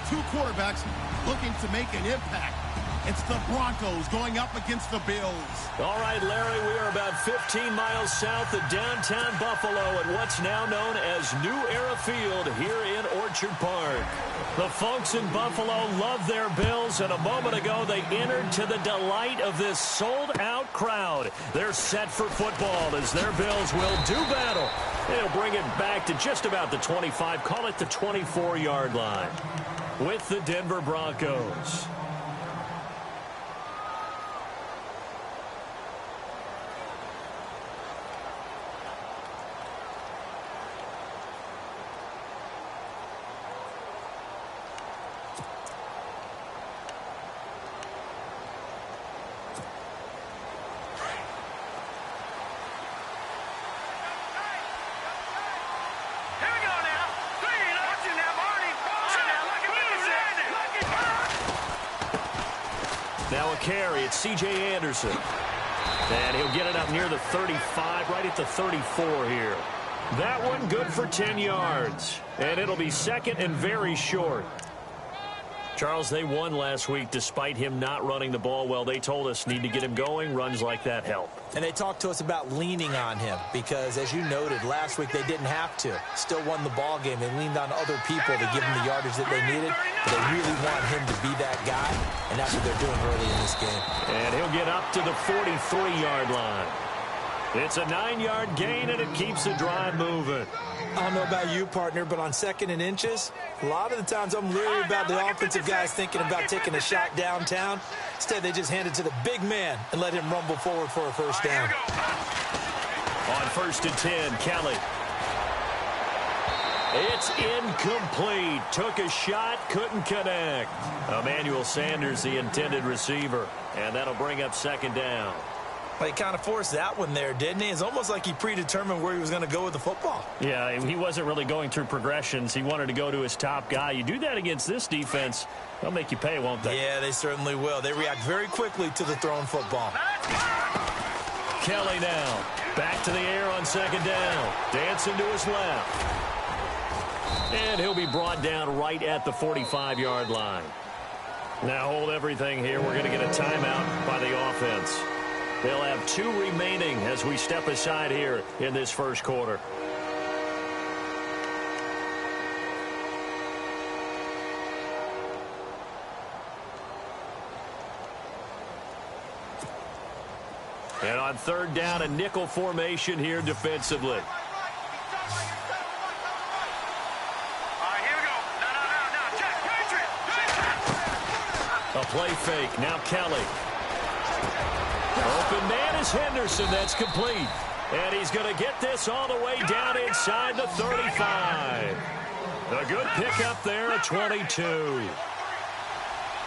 two quarterbacks looking to make an impact. It's the Broncos going up against the Bills. All right, Larry, we are about 15 miles south of downtown Buffalo at what's now known as New Era Field here in Orchard Park. The folks in Buffalo love their Bills, and a moment ago they entered to the delight of this sold-out crowd. They're set for football as their Bills will do battle. They'll bring it back to just about the 25, call it the 24-yard line, with the Denver Broncos. Now a carry, it's C.J. Anderson. And he'll get it up near the 35, right at the 34 here. That one good for 10 yards. And it'll be second and very short. Charles, they won last week despite him not running the ball well. They told us need to get him going. Runs like that help. And they talked to us about leaning on him because, as you noted, last week they didn't have to. Still won the ball game. They leaned on other people to give him the yardage that they needed. But they really want him to be that guy, and that's what they're doing early in this game. And he'll get up to the 43-yard line. It's a 9-yard gain, and it keeps the drive moving. I don't know about you, partner, but on second and inches, a lot of the times I'm leery about the offensive guys thinking about taking a shot downtown. Instead, they just hand it to the big man and let him rumble forward for a first down. On 1st and 10, Kelly. It's incomplete. Took a shot, couldn't connect. Emmanuel Sanders, the intended receiver, and that'll bring up second down. Well, he kind of forced that one there, didn't he? It's almost like he predetermined where he was going to go with the football. Yeah, he wasn't really going through progressions. He wanted to go to his top guy. You do that against this defense, they'll make you pay, won't they? Yeah, they certainly will. They react very quickly to the thrown football. Kelly now. Back to the air on second down. Dancing to his left. And he'll be brought down right at the 45-yard line. Now hold everything here. We're going to get a timeout by the offense. They'll have 2 remaining as we step aside here in this first quarter. And on 3rd down, a nickel formation here defensively. A play fake. Now Kelly. Open man is Henderson. That's complete. And he's going to get this all the way down inside the 35. A good pickup there at 22.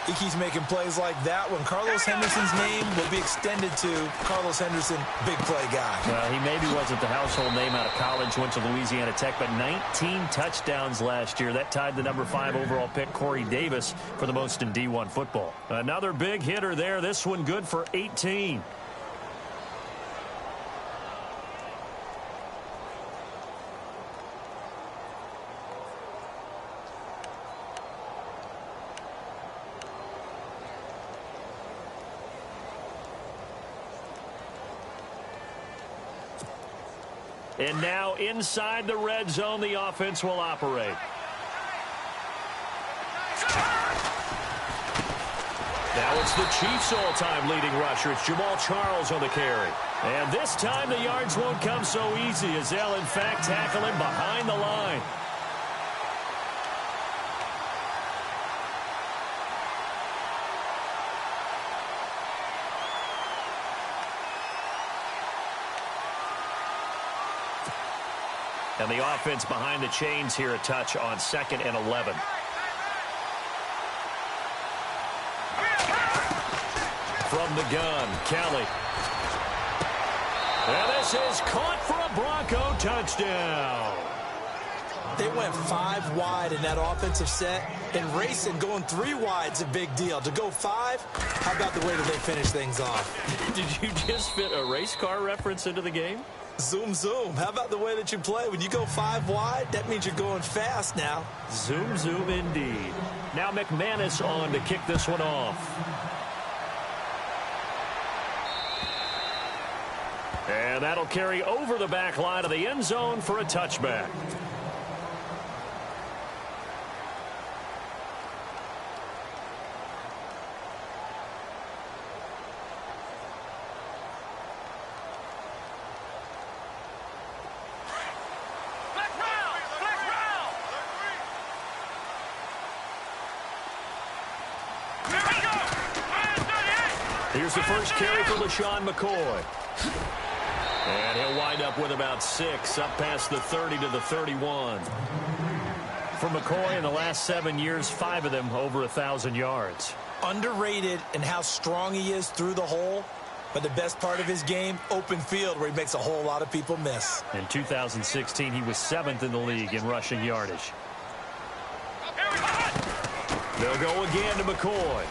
He keeps making plays like that when Carlos Henderson's name will be extended to Carlos Henderson, big play guy. Well, he maybe wasn't the household name out of college, went to Louisiana Tech, but 19 touchdowns last year. That tied the number 5 overall pick, Corey Davis, for the most in D1 football. Another big hitter there. This one good for 18. And now inside the red zone, the offense will operate. Now it's the Chiefs' all-time leading rusher. It's Jamal Charles on the carry. And this time the yards won't come so easy as they'll, in fact, tackle him behind the line. And the offense behind the chains here a touch on 2nd and 11. From the gun, Kelly. And this is caught for a Bronco touchdown. They went 5 wide in that offensive set, and racing going 3 wide is a big deal. To go 5, how about the way that they finish things off? Did you just fit a race car reference into the game? Zoom, zoom. How about the way that you play? When you go 5 wide, that means you're going fast now. Zoom, zoom indeed. Now McManus on to kick this one off. And that'll carry over the back line of the end zone for a touchback. Here's the first carry for LaShawn McCoy. And he'll wind up with about 6, up past the 30 to the 31. For McCoy, in the last 7 years, 5 of them over 1,000 yards. Underrated in how strong he is through the hole, but the best part of his game, open field, where he makes a whole lot of people miss. In 2016, he was 7th in the league in rushing yardage. They'll go again to McCoy.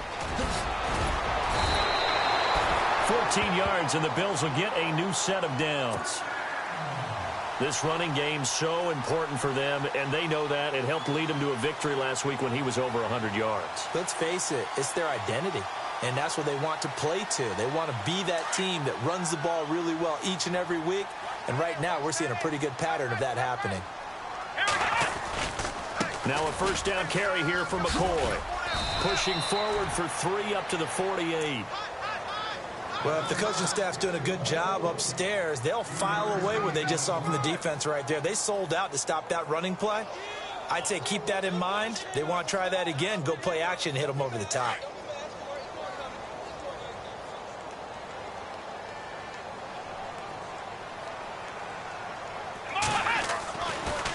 14 yards, and the Bills will get a new set of downs. This running game's so important for them, and they know that. It helped lead them to a victory last week when he was over 100 yards. Let's face it, it's their identity, and that's what they want to play to. They want to be that team that runs the ball really well each and every week, and right now we're seeing a pretty good pattern of that happening. Now a first down carry here for McCoy. Pushing forward for 3 up to the 48. Well, if the coaching staff's doing a good job upstairs, they'll file away what they just saw from the defense right there. They sold out to stop that running play. I'd say keep that in mind. They want to try that again, go play action, hit them over the top.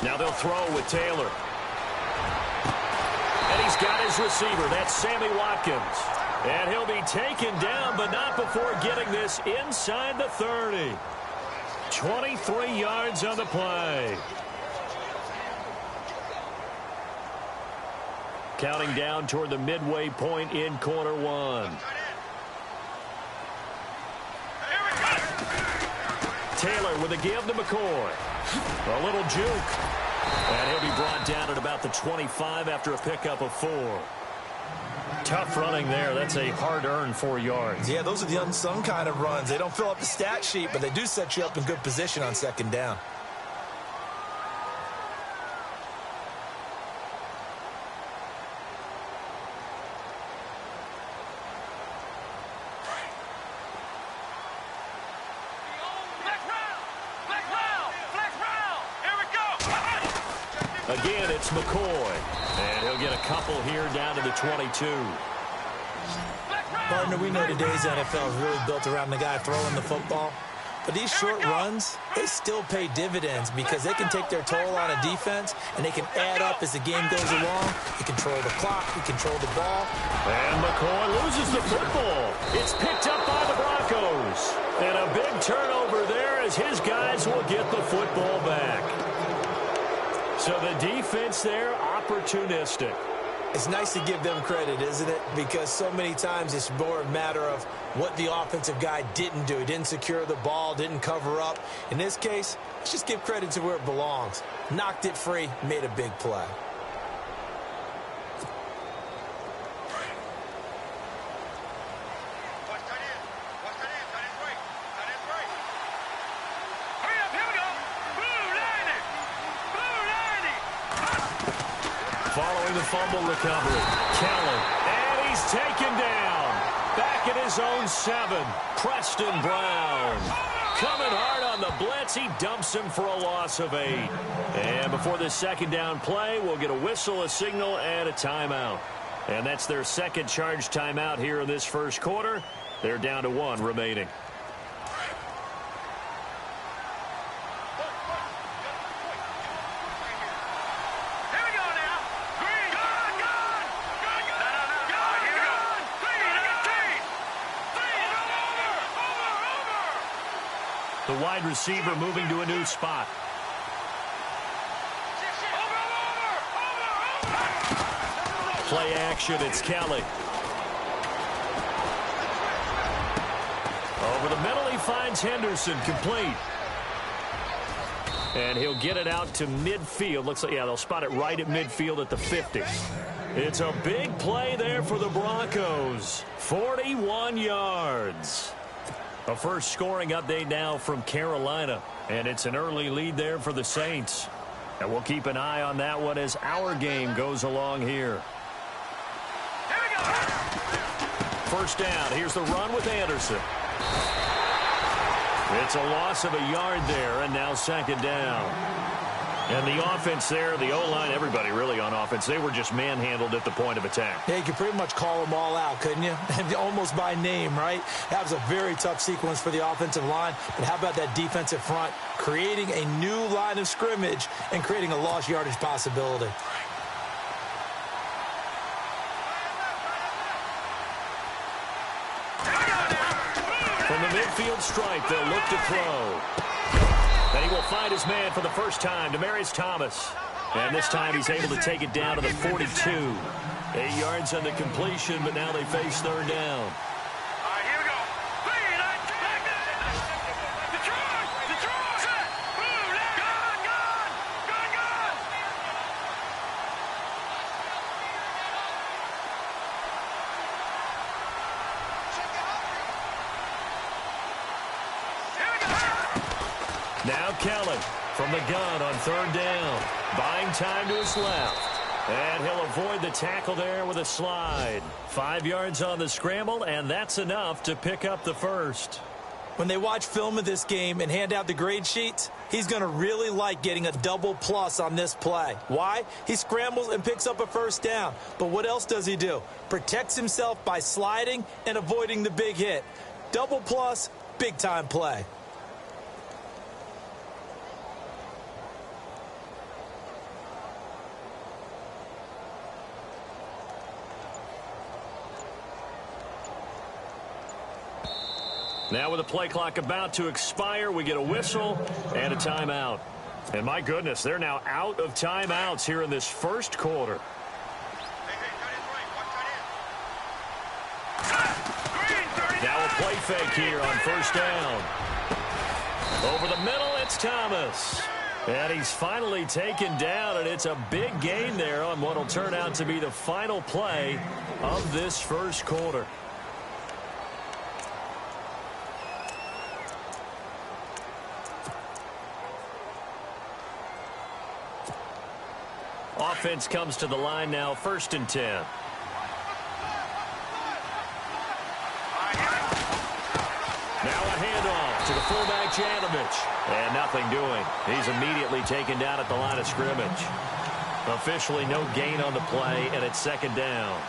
Now they'll throw with Taylor. And he's got his receiver. That's Sammy Watkins. And he'll be taken down, but not before getting this inside the 30. 23 yards on the play. Counting down toward the midway point in quarter 1. Taylor with a give to McCoy. A little juke. And he'll be brought down at about the 25 after a pickup of 4. Tough running there. That's a hard-earned 4 yards. Yeah, those are the unsung kind of runs. They don't fill up the stat sheet, but they do set you up in good position on second down. Again, it's McCoy. And he'll get a couple here down to the 22. Partner, we know today's NFL is really built around the guy throwing the football. But these short runs, they still pay dividends because they can take their toll on a defense, and they can add up as the game goes along. You control the clock, you control the ball. And McCoy loses the football. It's picked up by the Broncos. And a big turnover there as his guys will get the football back. So the defense there, opportunistic. It's nice to give them credit, isn't it? Because so many times it's more a matter of what the offensive guy didn't do. He didn't secure the ball, didn't cover up. In this case, let's just give credit to where it belongs. Knocked it free, made a big play. Following the fumble recovery, Kelly, and he's taken down. Back at his own 7, Preston Brown. Coming hard on the blitz, he dumps him for a loss of 8. And before this second down play, we'll get a whistle, a signal, and a timeout. And that's their second charge timeout here in this first quarter. They're down to 1 remaining. The wide receiver moving to a new spot. Play action, it's Kelly. Over the middle, he finds Henderson, complete. And he'll get it out to midfield. Looks like, yeah, they'll spot it right at midfield at the 50. It's a big play there for the Broncos. 41 yards. A first scoring update now from Carolina. And it's an early lead there for the Saints. And we'll keep an eye on that one as our game goes along here. First down. Here's the run with Anderson. It's a loss of a yard there, and now second down. And the offense there, the O-line, everybody really on offense, they were just manhandled at the point of attack. Yeah, you could pretty much call them all out, couldn't you? Almost by name, right? That was a very tough sequence for the offensive line. But how about that defensive front creating a new line of scrimmage and creating a lost yardage possibility? From the midfield stripe, they'll look to throw. And he will find his man for the first time, Demaryius Thomas. And this time he's able to take it down to the 42. 8 yards on the completion, but now they face third down. Now Kelly from the gun on third down. Buying time to his left. And he'll avoid the tackle there with a slide. 5 yards on the scramble, and that's enough to pick up the first. When they watch film of this game and hand out the grade sheets, he's going to really like getting a double plus on this play. Why? He scrambles and picks up a first down. But what else does he do? Protects himself by sliding and avoiding the big hit. Double plus, big-time play. Now with the play clock about to expire, we get a whistle and a timeout. And my goodness, they're now out of timeouts here in this first quarter. Now a play fake here on first down. Over the middle, it's Thomas. And he's finally taken down, and it's a big gain there on what will turn out to be the final play of this first quarter. Offense comes to the line now, 1st and 10. Now a handoff to the fullback, Janovich. And nothing doing. He's immediately taken down at the line of scrimmage. Officially no gain on the play, and it's second down.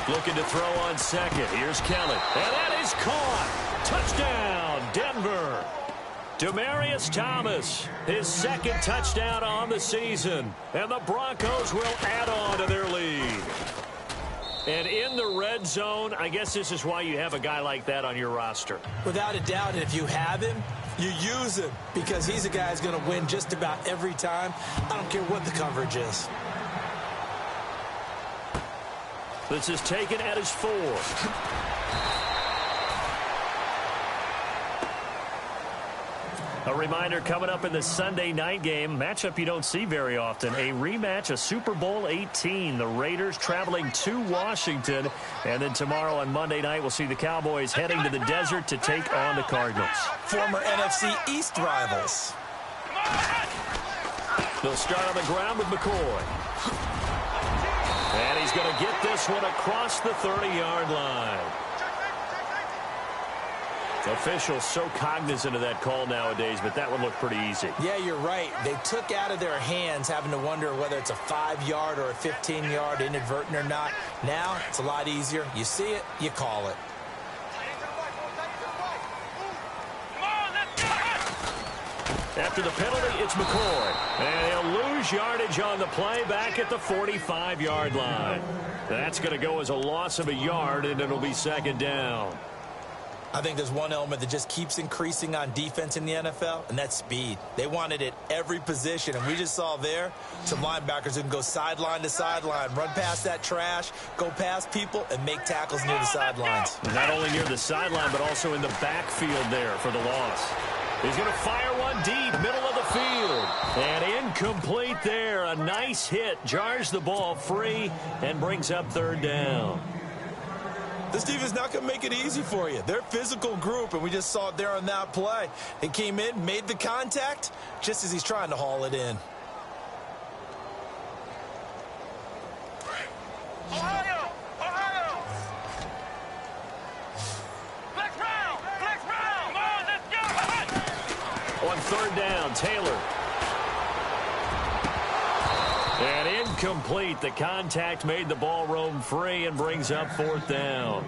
Looking to throw on second. Here's Kelly. And that is caught. Touchdown, Denver. Demaryius Thomas, his second touchdown on the season. And the Broncos will add on to their lead. And in the red zone, I guess this is why you have a guy like that on your roster. Without a doubt, and if you have him, you use him because he's a guy who's going to win just about every time. I don't care what the coverage is. This is taken at his 4. A reminder coming up in the Sunday night game, matchup you don't see very often, a rematch of Super Bowl 18. The Raiders traveling to Washington. And then tomorrow on Monday night, we'll see the Cowboys heading to the desert to take on the Cardinals. Former NFC East rivals. They'll start on the ground with McCoy. And he's going to get this one across the 30-yard line. Officials so cognizant of that call nowadays, but that one looked pretty easy. Yeah, you're right. They took out of their hands having to wonder whether it's a 5-yard or a 15-yard inadvertent or not. Now, it's a lot easier. You see it, you call it. After the penalty, it's McCoy. And he'll lose yardage on the play back at the 45-yard line. That's going to go as a loss of a yard, and it'll be second down. I think there's one element that just keeps increasing on defense in the NFL, and that's speed. They want it at every position, and we just saw there some linebackers who can go sideline to sideline, run past that trash, go past people, and make tackles near the sidelines. Not only near the sideline, but also in the backfield there for the loss. He's going to fire one deep, middle of the field. And incomplete there. A nice hit, jars the ball free, and brings up third down. This defense not going to make it easy for you. They're a physical group, and we just saw it there on that play. He came in, made the contact, just as he's trying to haul it in. Ohio! Flex round! Come on, let's go! On third down, Taylor. And incomplete. The contact made the ball roam free and brings up fourth down.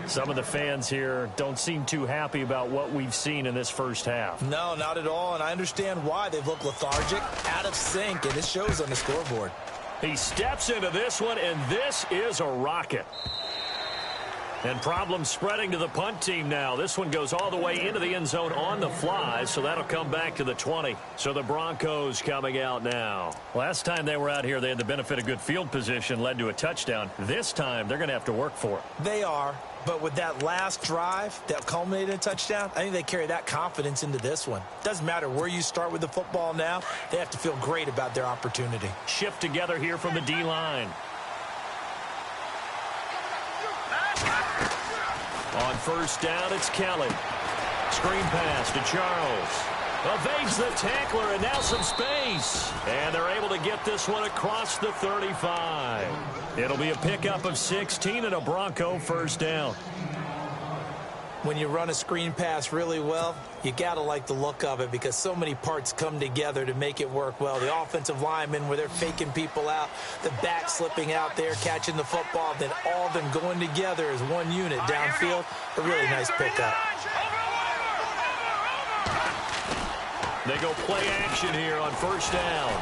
Some of the fans here don't seem too happy about what we've seen in this first half. No, not at all, and I understand why. They've looked lethargic, out of sync, and it shows on the scoreboard. He steps into this one, and this is a rocket. And problems spreading to the punt team now. This one goes all the way into the end zone on the fly, so that'll come back to the 20. So the Broncos coming out now. Last time they were out here, they had the benefit of good field position, led to a touchdown. This time, they're going to have to work for it. They are, but with that last drive that culminated in a touchdown, I think they carry that confidence into this one. Doesn't matter where you start with the football now, they have to feel great about their opportunity. Shift together here from the D-line. On first down, it's Kelly. Screen pass to Charles. Evades the tackler, and now some space. And they're able to get this one across the 35. It'll be a pickup of 16 and a Bronco first down. When you run a screen pass really well, you got to like the look of it because so many parts come together to make it work well. The offensive linemen where they're faking people out, the back slipping out there, catching the football, then all of them going together as one unit downfield. A really nice pickup. They go play action here on first down.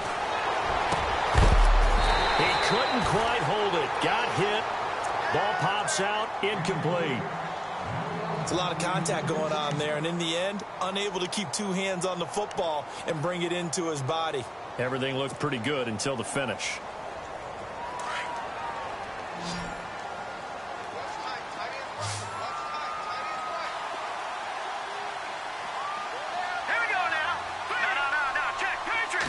He couldn't quite hold it. Got hit. Ball pops out. Incomplete. It's a lot of contact going on there, and in the end, unable to keep two hands on the football and bring it into his body. Everything looked pretty good until the finish. Here we go now. No. Check. Patriot.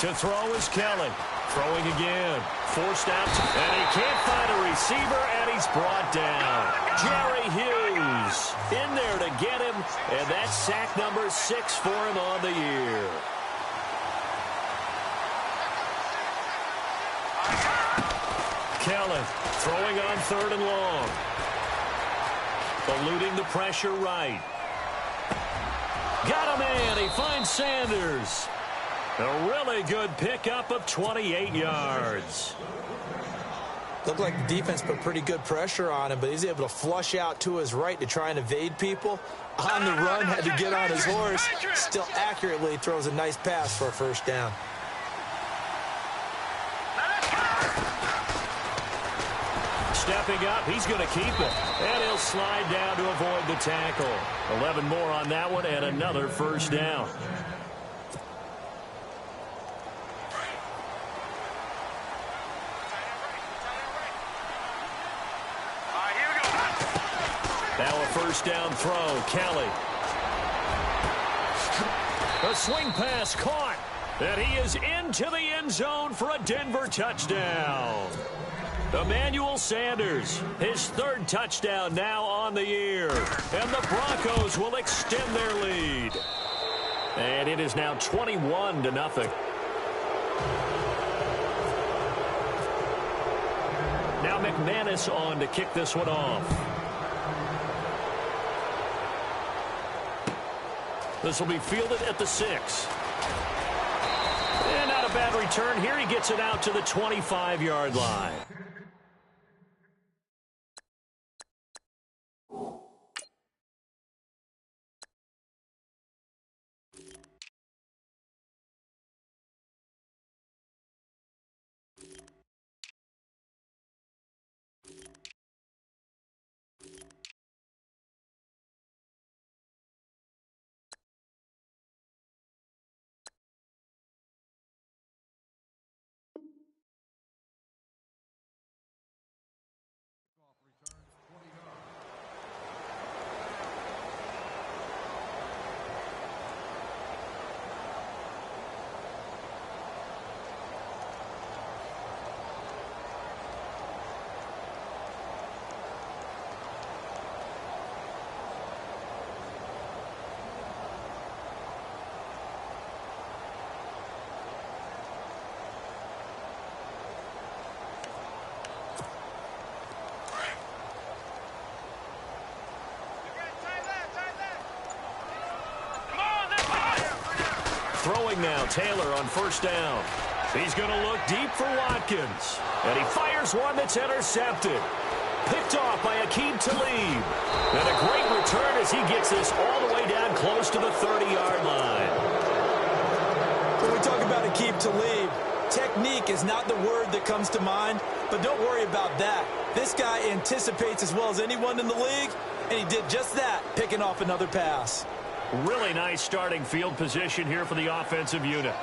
To throw is Kelly. Throwing again. Forced out. And he can't find a receiver, and he's brought down. Jerry Hughes in there to get him, and that's sack number 6 for him on the year. Kelly throwing on third and long. Eluding the pressure right. Got a man. He finds Sanders. A really good pickup of 28 yards. Looked like the defense put pretty good pressure on him, but he's able to flush out to his right to try and evade people. On the run, had to get on his horse. Still accurately throws a nice pass for a first down. Stepping up, he's going to keep it. And he'll slide down to avoid the tackle. 11 more on that one and another first down. Now a first down throw. Kelly. A swing pass caught. And he is into the end zone for a Denver touchdown. Emmanuel Sanders, his third touchdown now on the year. And the Broncos will extend their lead. And it is now 21-0. Now McManus on to kick this one off. This will be fielded at the 6. And not a bad return here. He gets it out to the 25-yard line. throwing now. Taylor on first down. He's going to look deep for Watkins. And he fires one that's intercepted. Picked off by Aqib Talib. And a great return as he gets this all the way down close to the 30-yard line. When we talk about Aqib Talib, technique is not the word that comes to mind, but don't worry about that. This guy anticipates as well as anyone in the league, and he did just that, picking off another pass. Really nice starting field position here for the offensive unit.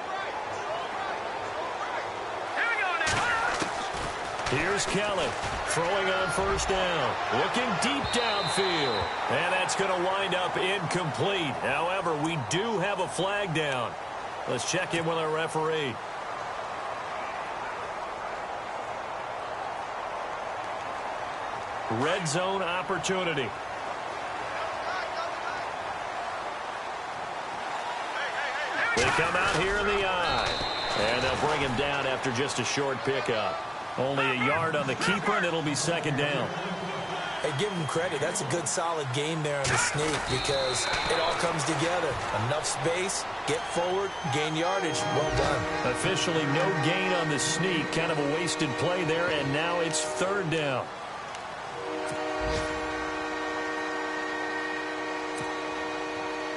Here's Kelly throwing on first down, looking deep downfield, and that's going to wind up incomplete. However, we do have a flag down. Let's check in with our referee. Red zone opportunity. They come out here in the eye, and they'll bring him down after just a short pickup. Only a yard on the keeper, and it'll be second down. Hey, give him credit. That's a good, solid game there on the sneak because it all comes together. Enough space, get forward, gain yardage. Well done. Officially no gain on the sneak. Kind of a wasted play there, and now it's third down.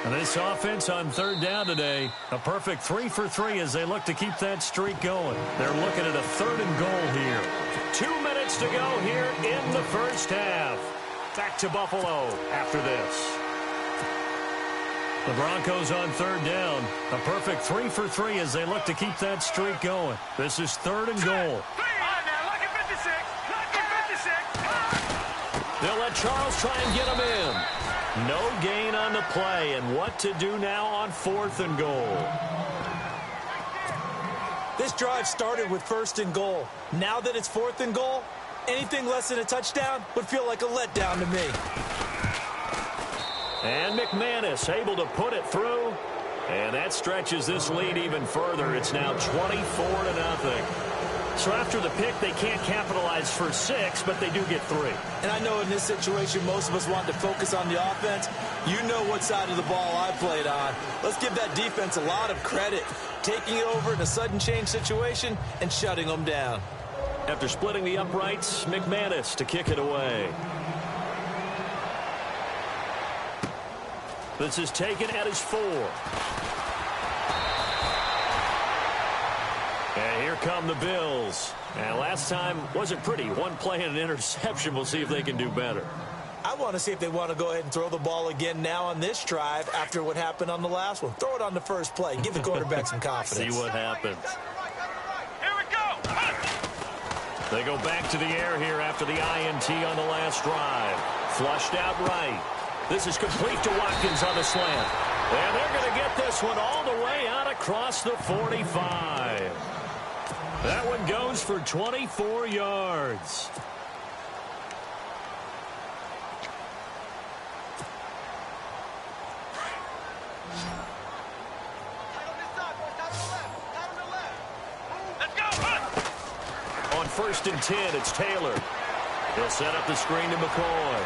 And this offense on third down today, a perfect 3 for 3 as they look to keep that streak going. They're looking at a 3rd and goal here. 2 minutes to go here in the first half. Back to Buffalo after this. The Broncos on third down, a perfect 3 for 3 as they look to keep that streak going. This is 3rd and goal. They'll let Charles try and get him in. No gain on the play, and what to do now on 4th and goal. This drive started with 1st and goal. Now that it's 4th and goal, anything less than a touchdown would feel like a letdown to me. And McManus able to put it through, and that stretches this lead even further. It's now 24-0. So after the pick, they can't capitalize for 6, but they do get 3. And I know in this situation, most of us want to focus on the offense. You know what side of the ball I played on. Let's give that defense a lot of credit. Taking it over in a sudden change situation and shutting them down. After splitting the uprights, McManus to kick it away. This is taken at his 4. And here come the Bills. And last time wasn't pretty. One play and an interception. We'll see if they can do better. I want to see if they want to go ahead and throw the ball again now on this drive after what happened on the last one. Throw it on the first play. Give the quarterback some confidence. See what happens. Here we go. They go back to the air here after the INT on the last drive. Flushed out right. This is complete to Watkins on the slant. And they're going to get this one all the way out across the 45. That one goes for 24 yards. Let's go. On 1st and 10, it's Taylor. He'll set up the screen to McCoy.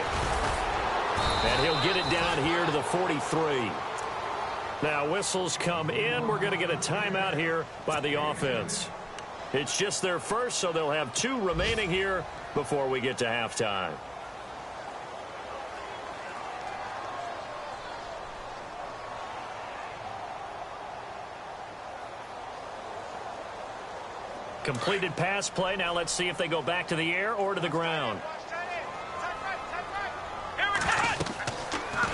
And he'll get it down here to the 43. Now, whistles come in. We're going to get a timeout here by the offense. It's just their first, so they'll have 2 remaining here before we get to halftime. Completed pass play. Now let's see if they go back to the air or to the ground.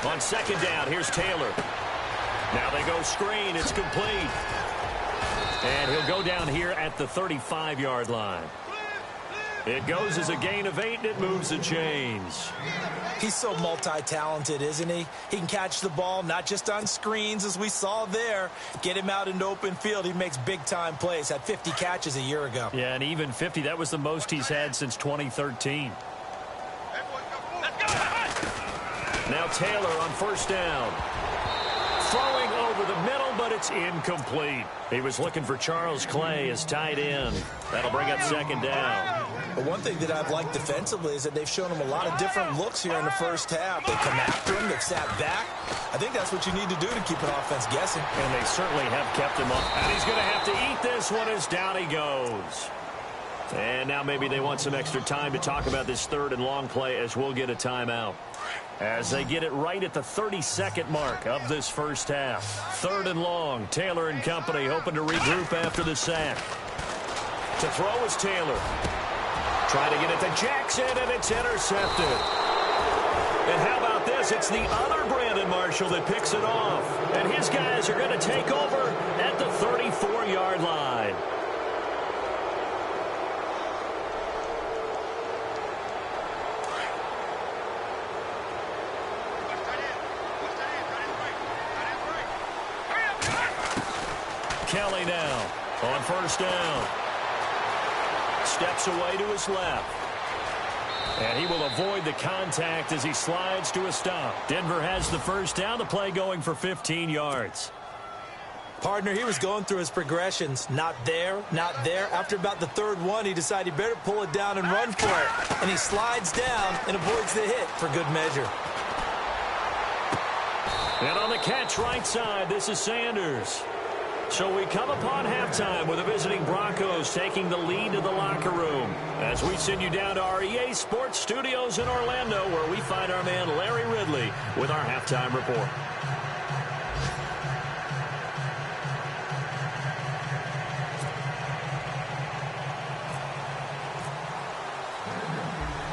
On 2nd down, here's Taylor. Now they go screen. It's complete. And he'll go down here at the 35-yard line. It goes as a gain of 8, and it moves the chains. He's so multi-talented, isn't he? He can catch the ball, not just on screens, as we saw there. Get him out into open field. He makes big-time plays. Had 50 catches a year ago. Yeah, and even 50, that was the most he's had since 2013. Now Taylor on 1st down. Throwing over the middle, but it's incomplete. He was looking for Charles Clay as tight end. That'll bring up 2nd down. But one thing that I've liked defensively is that they've shown him a lot of different looks here in the first half. They come after him. They've sat back. I think that's what you need to do to keep an offense guessing. And they certainly have kept him up. And he's going to have to eat this one as down he goes. And now maybe they want some extra time to talk about this third and long play as we'll get a timeout. As they get it right at the 32nd mark of this first half. Third and long. Taylor and company hoping to regroup after the sack. To throw is Taylor. Trying to get it to Jackson, and it's intercepted. And how about this? It's the other Brandon Marshall that picks it off. And his guys are going to take over at the 34-yard line. Kelly now on first down. Steps away to his left. And he will avoid the contact as he slides to a stop. Denver has the first down. The play going for 15 yards. Partner, he was going through his progressions. Not there, not there. After about the third one, he decided he better pull it down and run for it. And he slides down and avoids the hit for good measure. And on the catch right side, this is Sanders. So we come upon halftime with the visiting Broncos taking the lead to the locker room as we send you down to our EA Sports Studios in Orlando where we find our man Larry Ridley with our halftime report.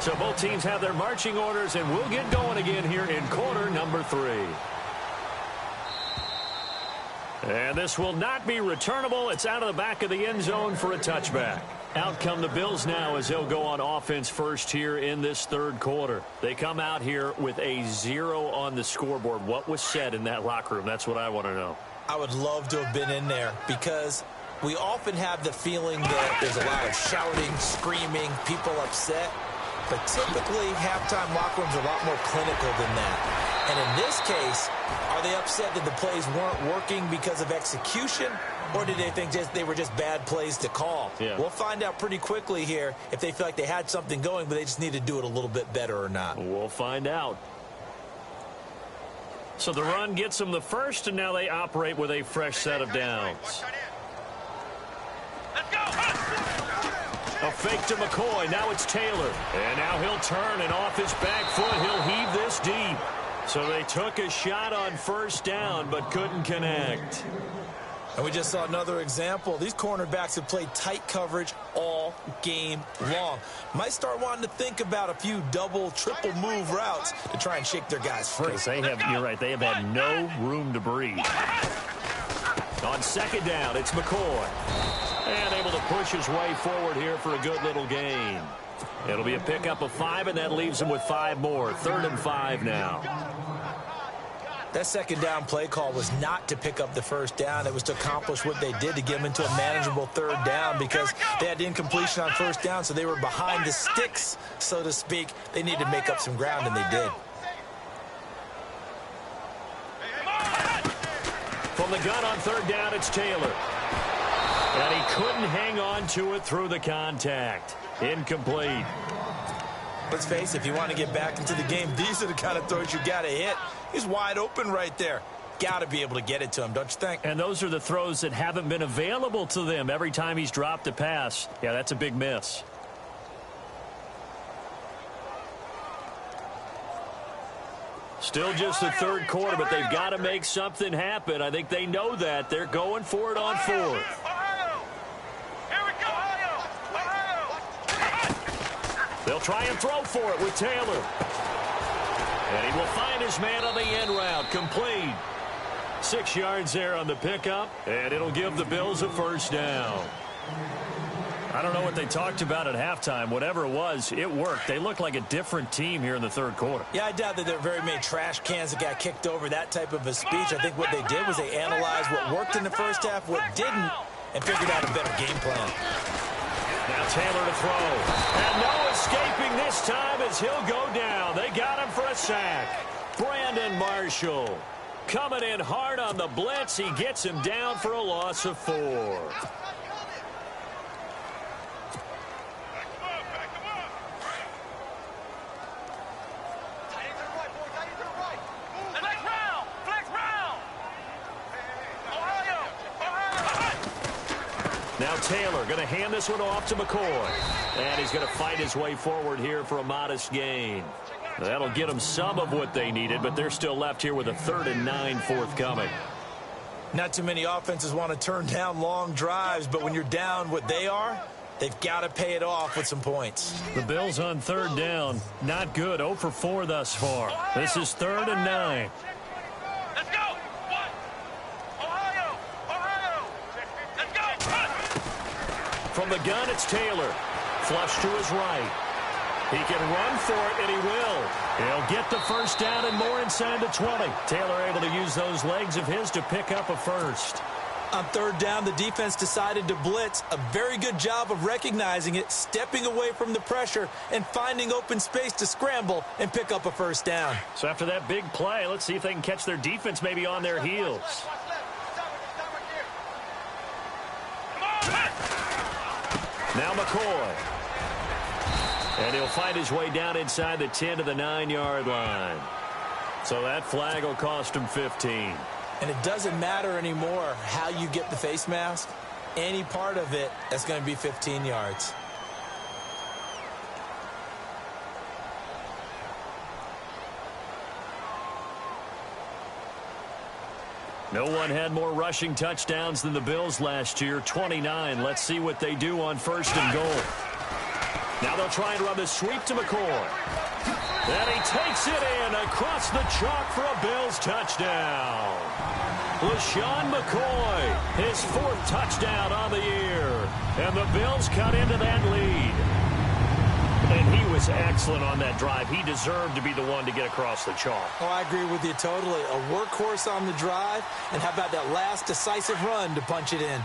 So both teams have their marching orders and we'll get going again here in quarter number 3. And this will not be returnable. It's out of the back of the end zone for a touchback. Out come the Bills now as they'll go on offense first here in this third quarter. They come out here with a 0 on the scoreboard. What was said in that locker room? That's what I want to know. I would love to have been in there because we often have the feeling that there's a lot of shouting, screaming, people upset. But typically, halftime locker rooms are a lot more clinical than that. And in this case, are they upset that the plays weren't working because of execution, or did they think they were just bad plays to call? Yeah. We'll find out pretty quickly here if they feel like they had something going, but they just need to do it a little bit better or not. We'll find out. So the run gets them the first, and now they operate with a fresh set of downs. Let's go. A fake to McCoy. Now it's Taylor. And now he'll turn, and off his back foot, he'll heave this deep. So they took a shot on first down, but couldn't connect. And we just saw another example. These cornerbacks have played tight coverage all game long. Might start wanting to think about a few double, triple move routes to try and shake their guys free. You're right, they have had no room to breathe. On second down, it's McCoy. And able to push his way forward here for a good little gain. It'll be a pickup of 5, and that leaves him with 5 more. 3rd and 5 now. That second down play call was not to pick up the first down. It was to accomplish what they did to get them into a manageable 3rd down because they had incompletion on first down, so they were behind the sticks, so to speak. They needed to make up some ground, and they did. From the gun on 3rd down, it's Taylor. And he couldn't hang on to it through the contact. Incomplete. Let's face it, if you want to get back into the game, these are the kind of throws you got to hit. He's wide open right there. Got to be able to get it to him, don't you think? And those are the throws that haven't been available to them every time he's dropped a pass. Yeah, that's a big miss. Still just the third quarter, but they've got to make something happen. I think they know that. They're going for it on 4th. They'll try and throw for it with Taylor. And he will find his man on the end route. Complete. 6 yards there on the pickup, and it'll give the Bills a first down. I don't know what they talked about at halftime. Whatever it was, it worked. They look like a different team here in the third quarter. Yeah, I doubt that there are very many trash cans that got kicked over, that type of a speech. I think what they did was they analyzed what worked in the first half, what didn't, and figured out a better game plan. Now Taylor to throw. And no escaping this time as he'll go down. They got him for a sack. Brandon Marshall coming in hard on the blitz. He gets him down for a loss of 4. Taylor going to hand this one off to McCoy. And he's going to fight his way forward here for a modest gain. That'll get them some of what they needed, but they're still left here with a 3rd and 9 forthcoming. Not too many offenses want to turn down long drives, but when you're down what they are, they've got to pay it off with some points. The Bills on 3rd down. Not good. 0 for 4 thus far. This is 3rd and 9. Let's go. One. Ohio. Ohio. Let's go. Run. From the gun, it's Taylor. Flush to his right. He can run for it, and he will. He'll get the first down and more inside the 20. Taylor able to use those legs of his to pick up a first. On 3rd down, the defense decided to blitz. A very good job of recognizing it, stepping away from the pressure, and finding open space to scramble and pick up a first down. So after that big play, let's see if they can catch their defense maybe on their heels. Now McCoy. And he'll find his way down inside the 10 to the 9-yard line. So that flag will cost him 15. And it doesn't matter anymore how you get the face mask. Any part of it, that's going to be 15 yards. No one had more rushing touchdowns than the Bills last year, 29. Let's see what they do on 1st and goal. Now they'll try and run the sweep to McCoy. And he takes it in across the chalk for a Bills touchdown. LaShawn McCoy, his 4th touchdown on the year. And the Bills cut into that lead. And he was excellent on that drive. He deserved to be the one to get across the chalk. Oh, I agree with you totally. A workhorse on the drive. And how about that last decisive run to punch it in?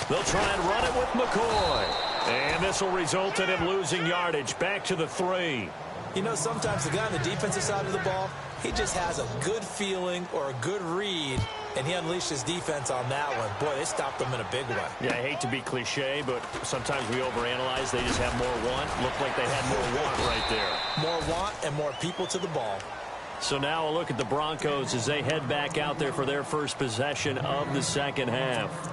They'll try and run it with McCoy. And this will result in him losing yardage back to the 3. You know, sometimes the guy on the defensive side of the ball, he just has a good feeling or a good read, and he unleashed his defense on that one. Boy, they stopped them in a big way. Yeah, I hate to be cliche, but sometimes we overanalyze. They just have more want. Looked like they had more want right there. More want and more people to the ball. So now a look at the Broncos as they head back out there for their first possession of the 2nd half.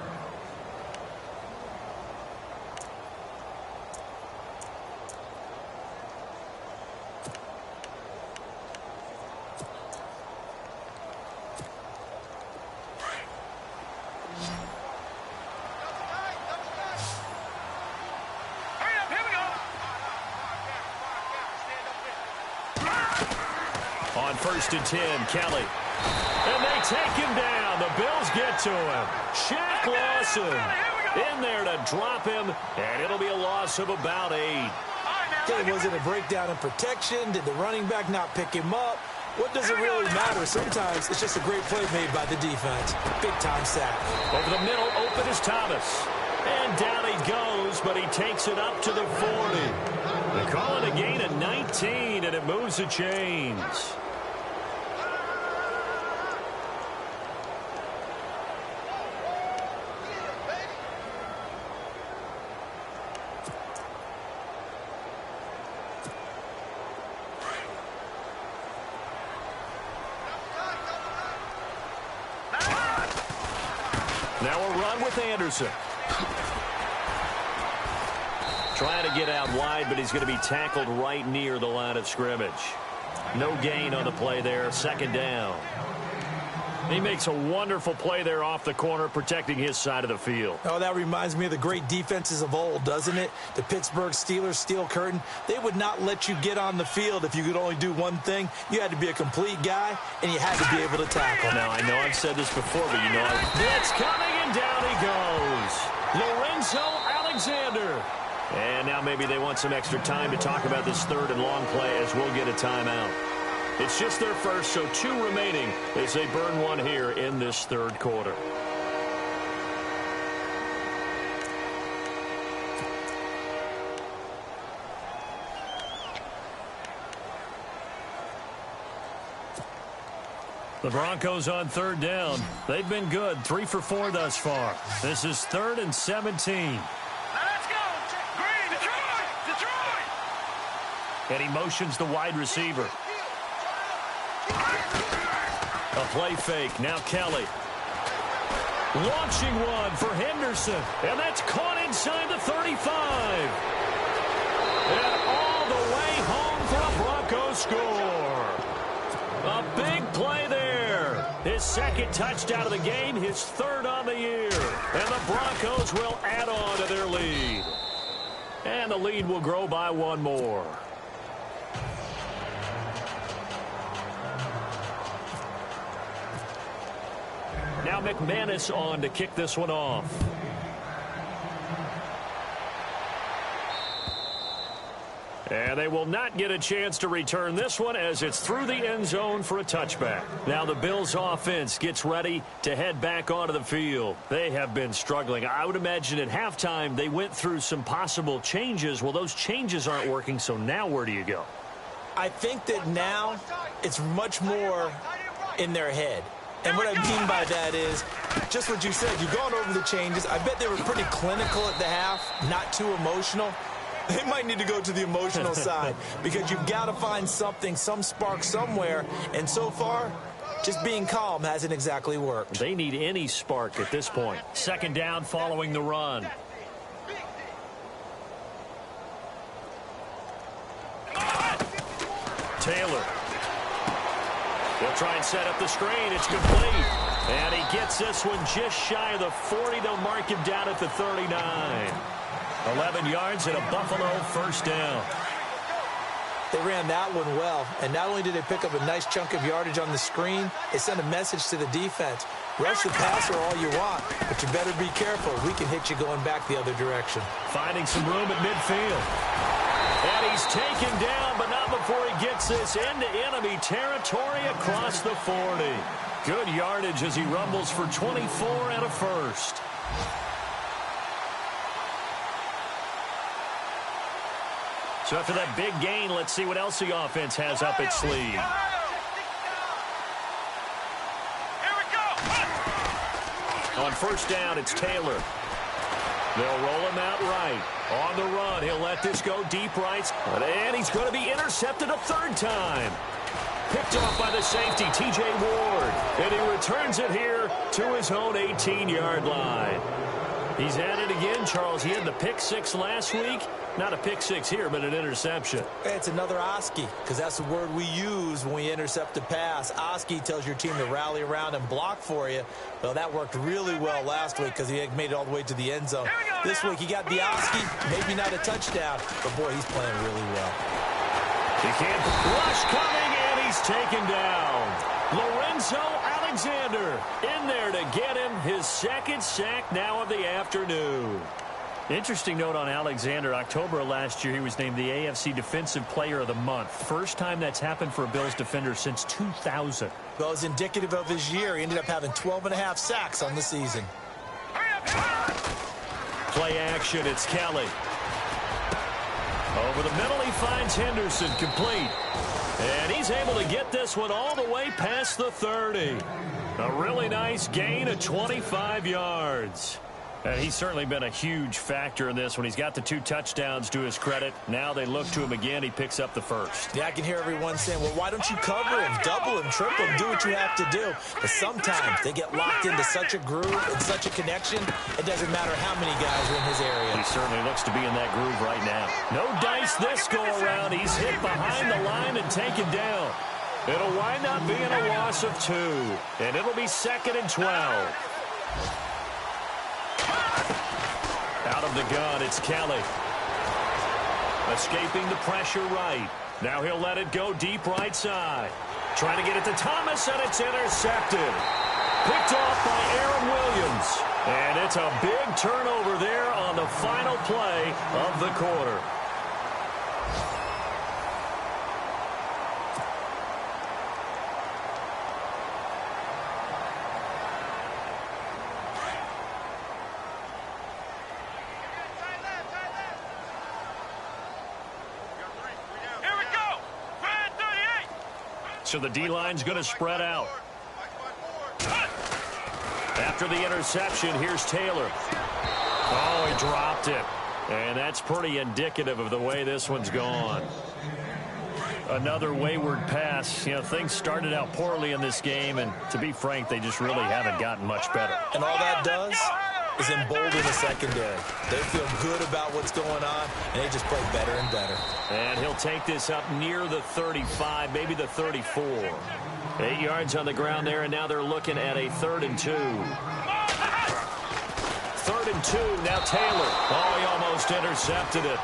On 1st and 10, Kelly. And they take him down. The Bills get to him. Shaq Lawson in there to drop him, and it'll be a loss of about 8. Okay, was it a breakdown in protection? Did the running back not pick him up? What does it really matter? Sometimes it's just a great play made by the defense. Big-time sack. Over the middle, open is Thomas. And down he goes, but he takes it up to the 40. They call it a gain of 19, and it moves the chains. Now a run with Anderson. Trying to get out wide, but he's going to be tackled right near the line of scrimmage. No gain on the play there. 2nd down. He makes a wonderful play there off the corner, protecting his side of the field. Oh, that reminds me of the great defenses of old, doesn't it? The Pittsburgh Steelers steel curtain. They would not let you get on the field if you could only do one thing. You had to be a complete guy, and you had to be able to tackle. Now, I know I've said this before, but you know, blitz coming, and down he goes. Lorenzo Alexander. And now maybe they want some extra time to talk about this 3rd and long play as we'll get a timeout. It's just their first, so 2 remaining as they burn one here in this 3rd quarter. The Broncos on 3rd down. They've been good, 3 for 4 thus far. This is 3rd and 17. And he motions the wide receiver. A play fake. Now Kelly. Launching one for Henderson. And that's caught inside the 35. And all the way home for a Broncos score. A big play there. His second touchdown of the game, his third on the year. And the Broncos will add on to their lead. And the lead will grow by one more. Now McManus on to kick this one off. And they will not get a chance to return this one as it's through the end zone for a touchback. Now the Bills offense gets ready to head back onto the field. They have been struggling. I would imagine at halftime they went through some possible changes. Well, those changes aren't working, so now where do you go? I think that now it's much more in their head. And what I mean by that is just what you said. You've gone over the changes. I bet they were pretty clinical at the half, not too emotional. They might need to go to the emotional side because you've got to find something, some spark somewhere. And so far, just being calm hasn't exactly worked. They need any spark at this point. Second down following the run. Taylor. They'll try and set up the screen. It's complete. And he gets this one just shy of the 40. They'll mark him down at the 39. 11 yards and a Buffalo first down. They ran that one well, and not only did they pick up a nice chunk of yardage on the screen, they sent a message to the defense. Rush the passer all you want, but you better be careful. We can hit you going back the other direction. Finding some room at midfield. And he's taken down, but not before he gets this into enemy territory across the 40. Good yardage as he rumbles for 24 and a first. So after that big gain, let's see what else the offense has up its sleeve. Here we go. On first down, it's Taylor. They'll roll him out right. On the run, he'll let this go deep right. And he's going to be intercepted a third time. Picked off by the safety, T.J. Ward. And he returns it here to his own 18-yard line. He's at it again, Charles. He had the pick six last week. Not a pick six here, but an interception. It's another Oski, because that's the word we use when we intercept a pass. Oski tells your team to rally around and block for you. Well, that worked really well last week because he made it all the way to the end zone. This week, he got the Oski, maybe not a touchdown, but, boy, he's playing really well. He can't rush coming, and he's taken down. Lorenzo Alexander in there to get him his second sack now of the afternoon. Interesting note on Alexander. October of last year, he was named the AFC Defensive Player of the Month. First time that's happened for a Bills defender since 2000. Well, it's indicative of his year. He ended up having 12.5 sacks on the season. Play action, it's Kelly. Over the middle, he finds Henderson, complete. And he's able to get this one all the way past the 30. A really nice gain of 25 yards. And he's certainly been a huge factor in this when he's got the 2 touchdowns to his credit. Now they look to him again. He picks up the first. Yeah, I can hear everyone saying, well, why don't you cover him, double him, triple him, do what you have to do. But sometimes they get locked into such a groove and such a connection, it doesn't matter how many guys are in his area. He certainly looks to be in that groove right now. No dice this go around. He's hit behind the line and taken down. It'll wind up being a loss of 2. And it'll be 2nd and 12. Out of the gun, it's Kelly. Escaping the pressure right. Now he'll let it go deep right side. Trying to get it to Thomas, and it's intercepted. Picked off by Aaron Williams. And it's a big turnover there on the final play of the quarter. So the D-line's going to spread out. After the interception, here's Taylor. Oh, he dropped it. And that's pretty indicative of the way this one's gone. Another wayward pass. You know, things started out poorly in this game, and to be frank, they just really haven't gotten much better. And all that does is embolden the secondary. They feel good about what's going on, and they just play better and better. And he'll take this up near the 35, maybe the 34. 8 yards on the ground there, and now they're looking at a 3rd and 2. 3rd and 2, now Taylor. Oh, he almost intercepted it.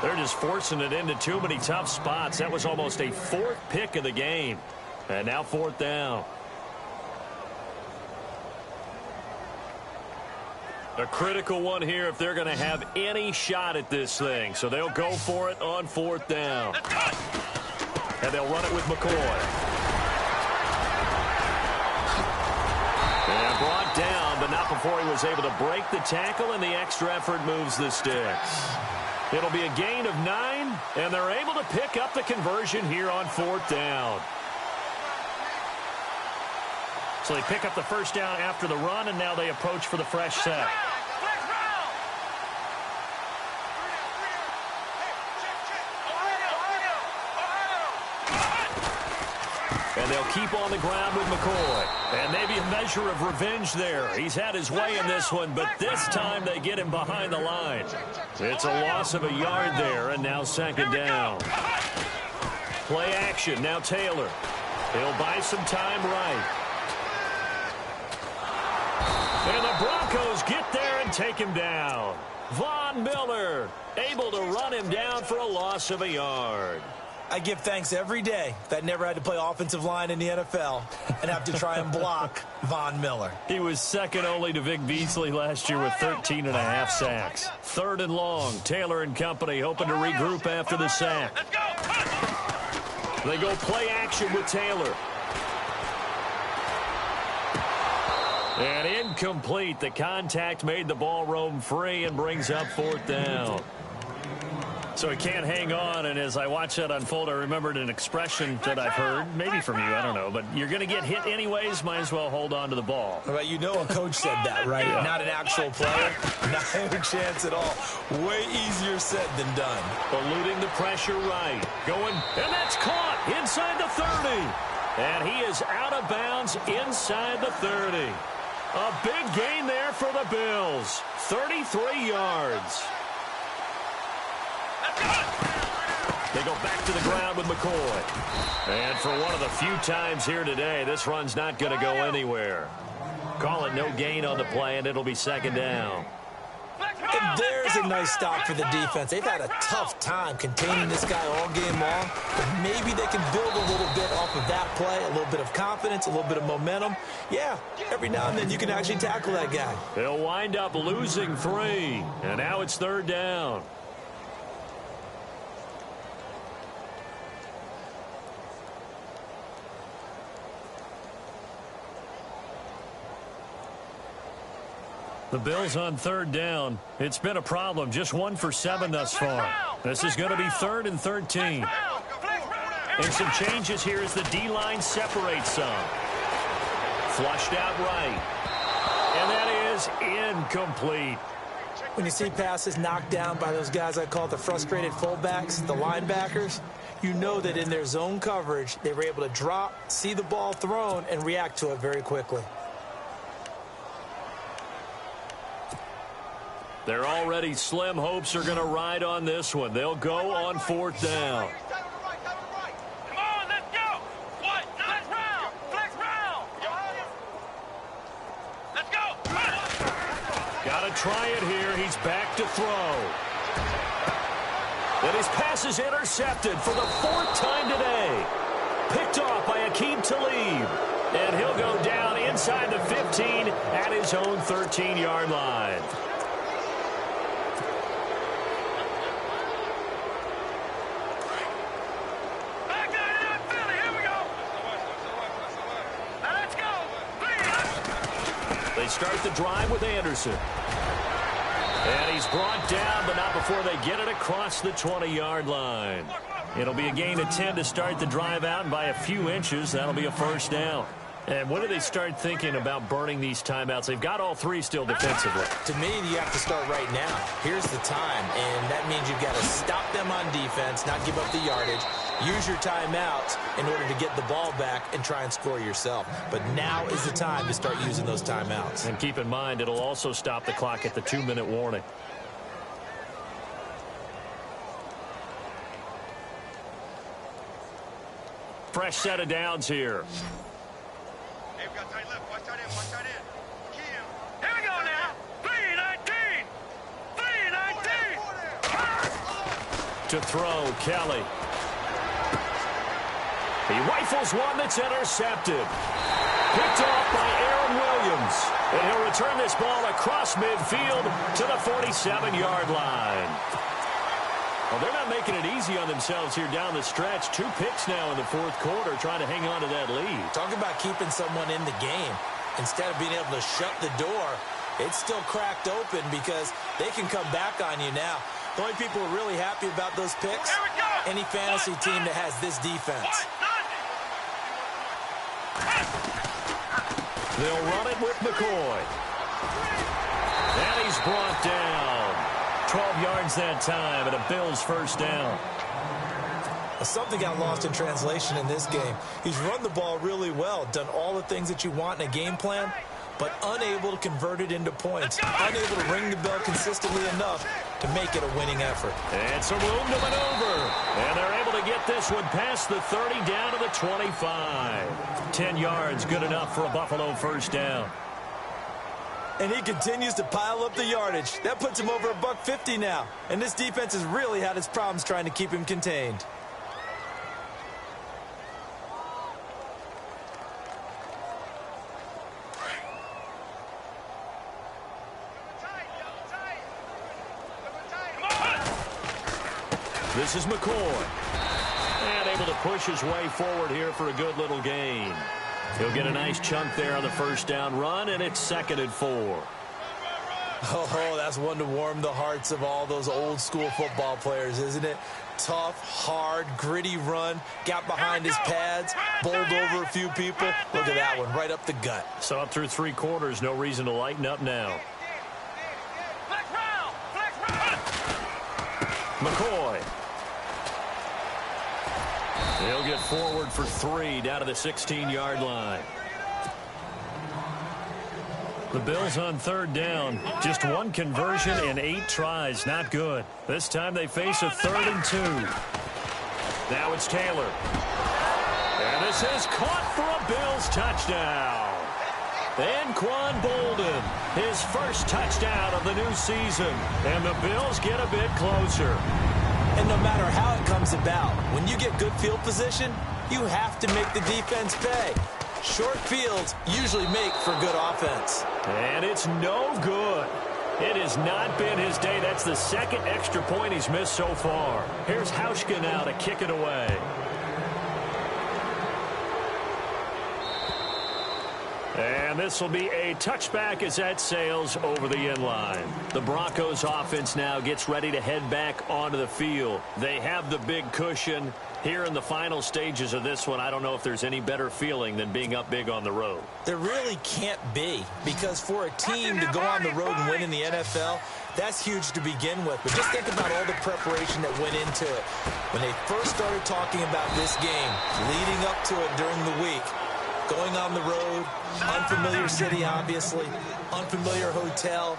They're just forcing it into too many tough spots. That was almost a 4th pick of the game. And now 4th down. A critical one here if they're going to have any shot at this thing. So they'll go for it on 4th down. And they'll run it with McCoy. And brought down, but not before he was able to break the tackle, and the extra effort moves the sticks. It'll be a gain of 9, and they're able to pick up the conversion here on 4th down. So they pick up the 1st down after the run, and now they approach for the fresh set. And they'll keep on the ground with McCoy. And maybe a measure of revenge there. He's had his way in this one, but this time they get him behind the line. It's a loss of a yard there, and now 2nd down. Play action, now Taylor. He'll buy some time right. And the Broncos get there and take him down. Von Miller able to run him down for a loss of a yard. I give thanks every day that I never had to play offensive line in the NFL and have to try and block Von Miller. He was second only to Vic Beasley last year with 13.5 sacks. 3rd and long. Taylor and company hoping to regroup after the sack. They go play action with Taylor. And incomplete. The contact made the ball roam free and brings up 4th down. So he can't hang on, and as I watch that unfold, I remembered an expression that I've heard, maybe from you, I don't know, but you're going to get hit anyways, might as well hold on to the ball. Well, you know a coach said that, right? Yeah. Not an actual player. Not a chance at all. Way easier said than done. Eluding the pressure right. Going, and that's caught inside the 30. And he is out of bounds inside the 30. A big gain there for the Bills. 33 yards. They go back to the ground with McCoy. And for one of the few times here today, this run's not going to go anywhere. Call it no gain on the play, and it'll be 2nd down. And there's a nice stop for the defense. They've had a tough time containing this guy all game long, but maybe they can build a little bit off of that play, a little bit of confidence, a little bit of momentum. Yeah, every now and then you can actually tackle that guy. They'll wind up losing 3, and now it's 3rd down. The Bills on 3rd down. It's been a problem. Just 1 for 7 thus far. This is going to be 3rd and 13. And some changes here as the D-line separates some. Flushed out right. And that is incomplete. When you see passes knocked down by those guys I call the frustrated fullbacks, the linebackers, you know that in their zone coverage, they were able to drop, see the ball thrown, and react to it very quickly. They're already slim hopes are going to ride on this one. They'll go on 4th down. Come on, let's go. What? Flex round. Flex round. Let's go. Got to try it here. He's back to throw. And his pass is intercepted for the 4th time today. Picked off by Aqib Talib. And he'll go down inside the 15 at his own 13-yard line. They start the drive with Anderson. And he's brought down, but not before they get it across the 20-yard line. It'll be a gain of 10 to start the drive out, and by a few inches, that'll be a 1st down. And when do they start thinking about burning these timeouts? They've got all 3 still defensively. To me, you have to start right now. Here's the time, and that means you've got to stop them on defense, not give up the yardage, use your timeouts in order to get the ball back and try and score yourself. But now is the time to start using those timeouts. And keep in mind, it'll also stop the clock at the 2-minute warning. Fresh set of downs here. Hey, we got tight left. Watch tight end. Watch tight end. Here we go now. 3-19. 3-19. To throw, Kelly. He rifles one that's intercepted. Picked off by Aaron Williams. And he'll return this ball across midfield to the 47-yard line. Well, they're not making it easy on themselves here down the stretch. 2 picks now in the fourth quarter, trying to hang on to that lead. Talk about keeping someone in the game. Instead of being able to shut the door, it's still cracked open because they can come back on you now. The only people who are really happy about those picks, any fantasy team that has this defense. They'll run it with McCoy. And he's brought down. 12 yards that time, and a Bills first down. Something got lost in translation in this game. He's run the ball really well, done all the things that you want in a game plan, but unable to convert it into points, unable to ring the bell consistently enough to make it a winning effort. And some room to maneuver. And they're able to get this one past the 30 down to the 25. 10 yards, good enough for a Buffalo first down. And he continues to pile up the yardage. That puts him over $150 now. And this defense has really had its problems trying to keep him contained. This is McCoy. And able to push his way forward here for a good little gain. He'll get a nice chunk there on the first down run, and it's 2nd and 4. Oh, that's one to warm the hearts of all those old school football players, isn't it? Tough, hard, gritty run, got behind his pads, bowled over a few people. Look at that one, right up the gut. So up through 3 quarters, no reason to lighten up now. McCoy. He'll get forward for 3 down to the 16-yard line. The Bills on 3rd down. Just 1 conversion in 8 tries. Not good. This time they face a 3rd and 2. Now it's Taylor. And this is caught for a Bills touchdown. And Quan Bolden, his first touchdown of the new season. And the Bills get a bit closer. And no matter how it comes about, when you get good field position, you have to make the defense pay. Short fields usually make for good offense. And it's no good. It has not been his day. That's the 2nd extra point he's missed so far. Here's Hauschka now to kick it away. And this will be a touchback as that sails over the end line. The Broncos offense now gets ready to head back onto the field. They have the big cushion. Here in the final stages of this one, I don't know if there's any better feeling than being up big on the road. There really can't be, because for a team to go on the road and win in the NFL, that's huge to begin with. But just think about all the preparation that went into it. When they first started talking about this game, leading up to it during the week, going on the road, unfamiliar city, obviously, unfamiliar hotel.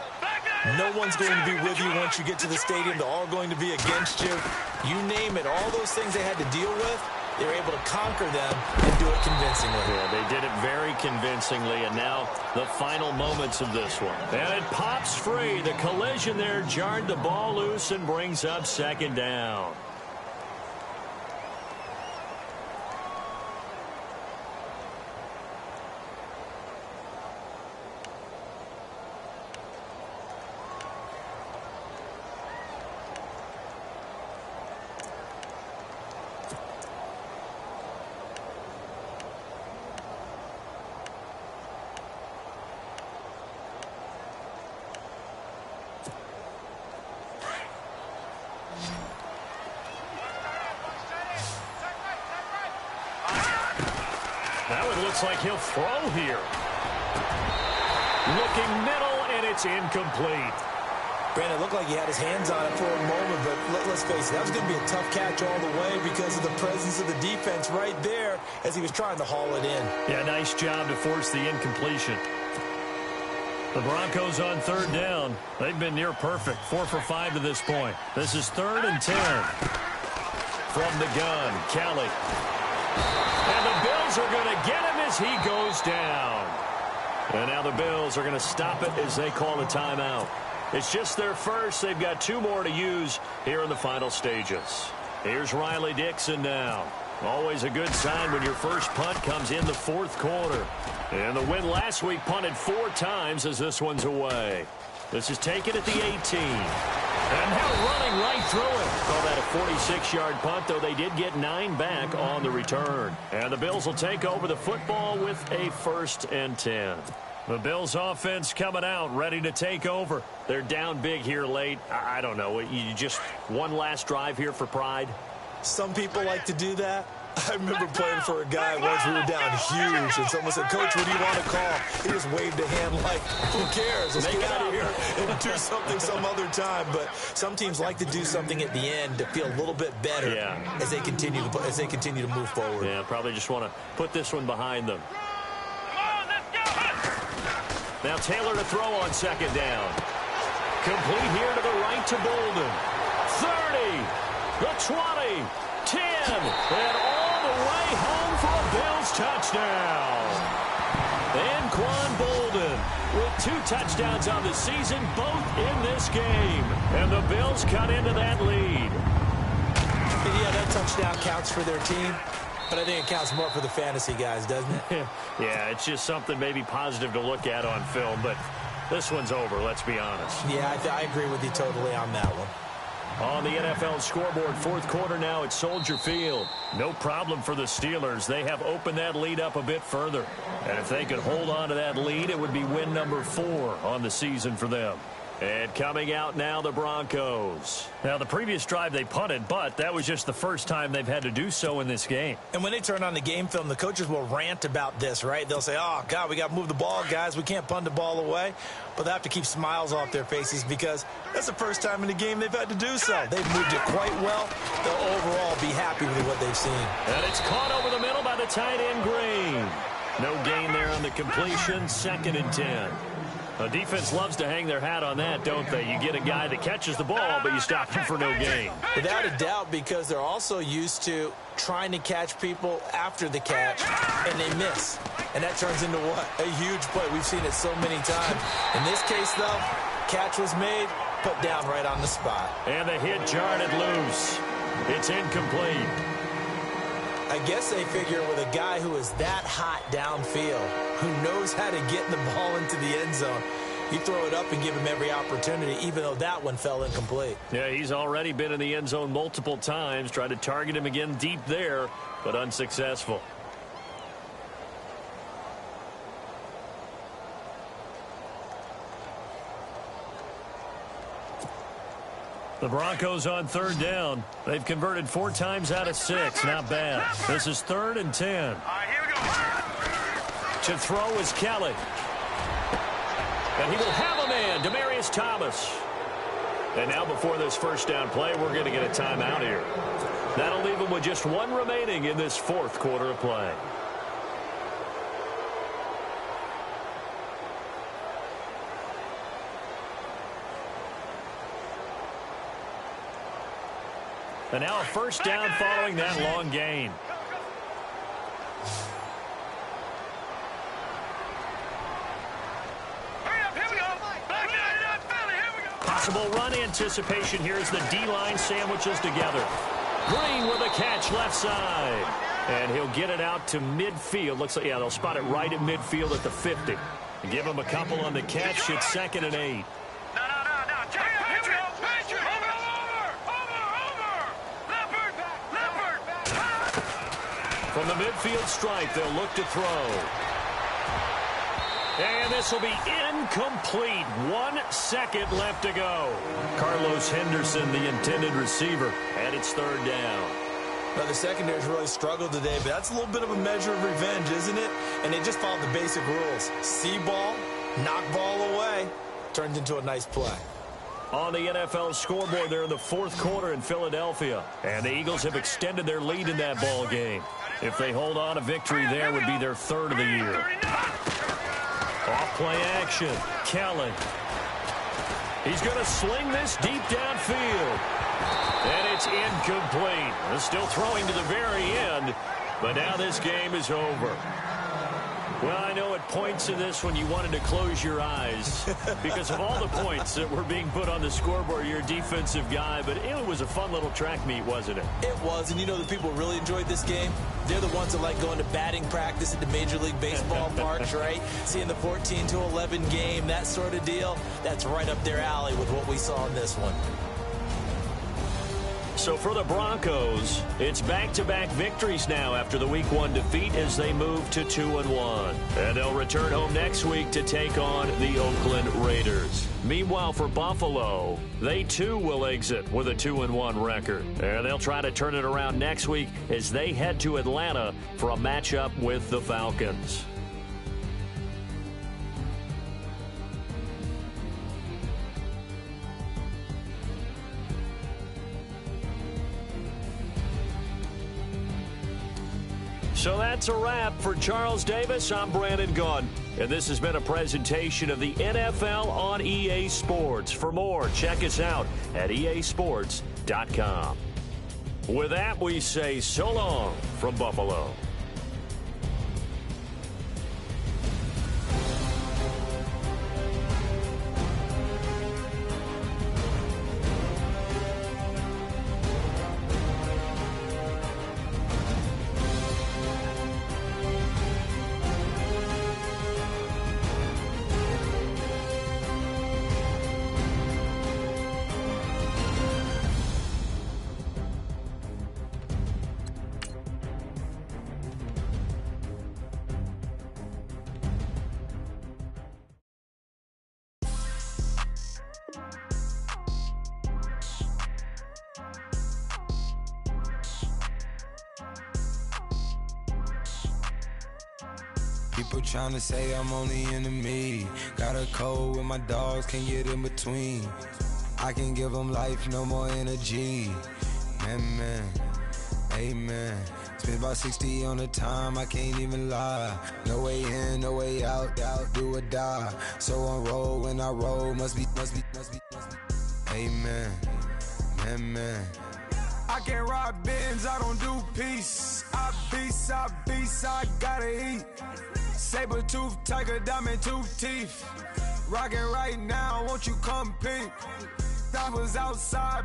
No one's going to be with you once you get to the stadium. They're all going to be against you. You name it, all those things they had to deal with, they were able to conquer them and do it convincingly. Yeah, they did it very convincingly, and now the final moments of this one. And it pops free. The collision there jarred the ball loose and brings up 2nd down. Now it looks like he'll throw here. Looking middle, and it's incomplete. Brandon, it looked like he had his hands on it for a moment, but let's face it, that was going to be a tough catch all the way because of the presence of the defense right there as he was trying to haul it in. Yeah, nice job to force the incompletion. The Broncos on third down. They've been near perfect, 4 for 5 to this point. This is 3rd and 10. From the gun, Kelly. And the Bills are going to get him as he goes down. And now the Bills are going to stop it as they call a timeout. It's just their first. They've got 2 more to use here in the final stages. Here's Riley Dixon now. Always a good sign when your first punt comes in the 4th quarter. And the win last week punted 4 times as this one's away. This is taken at the 18. And now running right through it. Call that a 46-yard punt, though they did get 9 back on the return. And the Bills will take over the football with a 1st and 10. The Bills offense coming out, ready to take over. They're down big here late. I don't know. You just one last drive here for pride? Some people like to do that. I remember playing for a guy once. We were down huge, and someone said, "Coach, what do you want to call?" He just waved a hand like, "Who cares? Let's get out of here and do something some other time." But some teams like to do something at the end to feel a little bit better as they continue to move forward. Yeah, probably just want to put this one behind them. Now Taylor to throw on 2nd down. Complete here to the right to Bolden. 30, the 20, 10, and all the way home for a Bills touchdown. And Quan Bolden with 2 touchdowns on the season, both in this game. And the Bills cut into that lead. Yeah, that touchdown counts for their team. But I think it counts more for the fantasy guys, doesn't it? Yeah, it's just something maybe positive to look at on film, but this one's over, let's be honest. Yeah, I agree with you totally on that one. On the NFL scoreboard, 4th quarter now at Soldier Field. No problem for the Steelers. They have opened that lead up a bit further. And if they could hold on to that lead, it would be win number 4 on the season for them. And coming out now, the Broncos. Now, the previous drive they punted, but that was just the first time they've had to do so in this game. And when they turn on the game film, the coaches will rant about this, right? They'll say, "Oh, God, we got to move the ball, guys. We can't punt the ball away." But they have to keep smiles off their faces because that's the first time in the game they've had to do so. They've moved it quite well. They'll overall be happy with what they've seen. And it's caught over the middle by the tight end, Green. No gain there on the completion, 2nd and 10. The defense loves to hang their hat on that, don't they? You get a guy that catches the ball, but you stop him for no gain. Without a doubt, because they're also used to trying to catch people after the catch, and they miss. And that turns into what? A huge play. We've seen it so many times. In this case, though, catch was made, put down right on the spot. And the hit jarred it loose. It's incomplete. I guess they figure with a guy who is that hot downfield, who knows how to get the ball into the end zone, you throw it up and give him every opportunity, even though that one fell incomplete. Yeah, he's already been in the end zone multiple times, tried to target him again deep there, but unsuccessful. The Broncos on 3rd down. They've converted 4 times out of 6. Not bad. This is 3rd and 10. All right, here we go. To throw is Kelly. And he will have a man, Demaryius Thomas. And now before this first down play, we're going to get a timeout here. That'll leave him with just 1 remaining in this 4th quarter of play. And now a first down following that long gain. Possible run anticipation here as the D-line sandwiches together. Green with a catch left side. And he'll get it out to midfield. Looks like, yeah, they'll spot it right at midfield at the 50. Give him a couple on the catch. It's 2nd and 8. From the midfield stripe, they'll look to throw. And this will be incomplete. 1 second left to go. Carlos Henderson, the intended receiver, and it's 3rd down. Now, the secondary's really struggled today, but that's a little bit of a measure of revenge, isn't it? And they just followed the basic rules. See ball, knock ball away, turned into a nice play. On the NFL scoreboard there in the fourth quarter in Philadelphia. And the Eagles have extended their lead in that ball game. If they hold on, a victory there would be their third of the year. Off play action. Kelly. He's going to sling this deep downfield. And it's incomplete. They're still throwing to the very end. But now this game is over. Well, I know at points in this when you wanted to close your eyes because of all the points that were being put on the scoreboard. You're a defensive guy, but it was a fun little track meet, wasn't it? It was, and you know the people who really enjoyed this game? They're the ones that like going to batting practice at the Major League Baseball parks, right? Seeing the 14-11 game, that sort of deal. That's right up their alley with what we saw in this one. So for the Broncos, it's back-to-back victories now after the Week 1 defeat as they move to 2-1. And they'll return home next week to take on the Oakland Raiders. Meanwhile, for Buffalo, they too will exit with a 2-1 record. And they'll try to turn it around next week as they head to Atlanta for a matchup with the Falcons. So that's a wrap. For Charles Davis, I'm Brandon Gaudin. And this has been a presentation of the NFL on EA Sports. For more, check us out at easports.com. With that, we say so long from Buffalo. People trying to say I'm only enemy. Got a code with my dogs, can't get in between. I can give them life, no more energy. Man, amen. Spent about 60 on the time, I can't even lie. No way in, no way out, do or die. So on roll, when I roll, must be. Amen, man. I can't ride Benz, I don't do peace. I beast, I gotta eat. Saber tooth, tiger, diamond tooth teeth. Rockin' right now, won't you come peep? I was outside.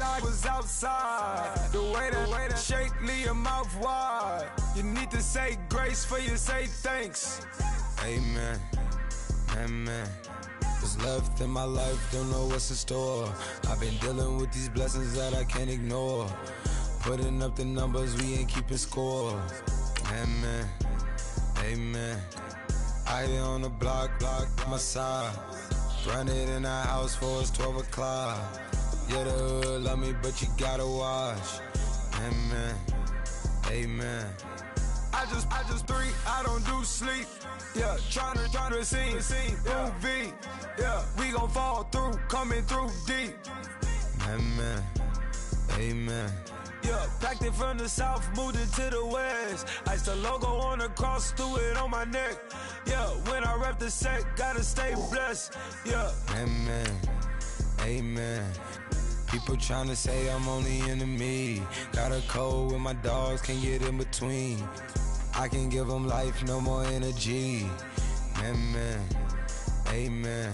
The way that shake, leave your mouth wide. You need to say grace for you say thanks. Amen, amen. What's left in my life, don't know what's in store. I've been dealing with these blessings that I can't ignore. Putting up the numbers, we ain't keeping score. Amen, amen. I here on the block, my side. Run it in the house for it's 12 o'clock. Yeah, the hood love me, but you gotta watch. Amen, amen. I just three, I don't do sleep. Yeah, tryna see, movie. Yeah, we gon' fall through, coming through deep. Amen, amen. Yeah, packed it from the south, moved it to the west. Iced the logo on the cross, threw it on my neck. Yeah, when I rep the set, gotta stay blessed. Yeah, amen, amen. People tryna say I'm only enemy. Got a code with my dogs, can't get in between. I can give them life, no more energy. Amen, amen.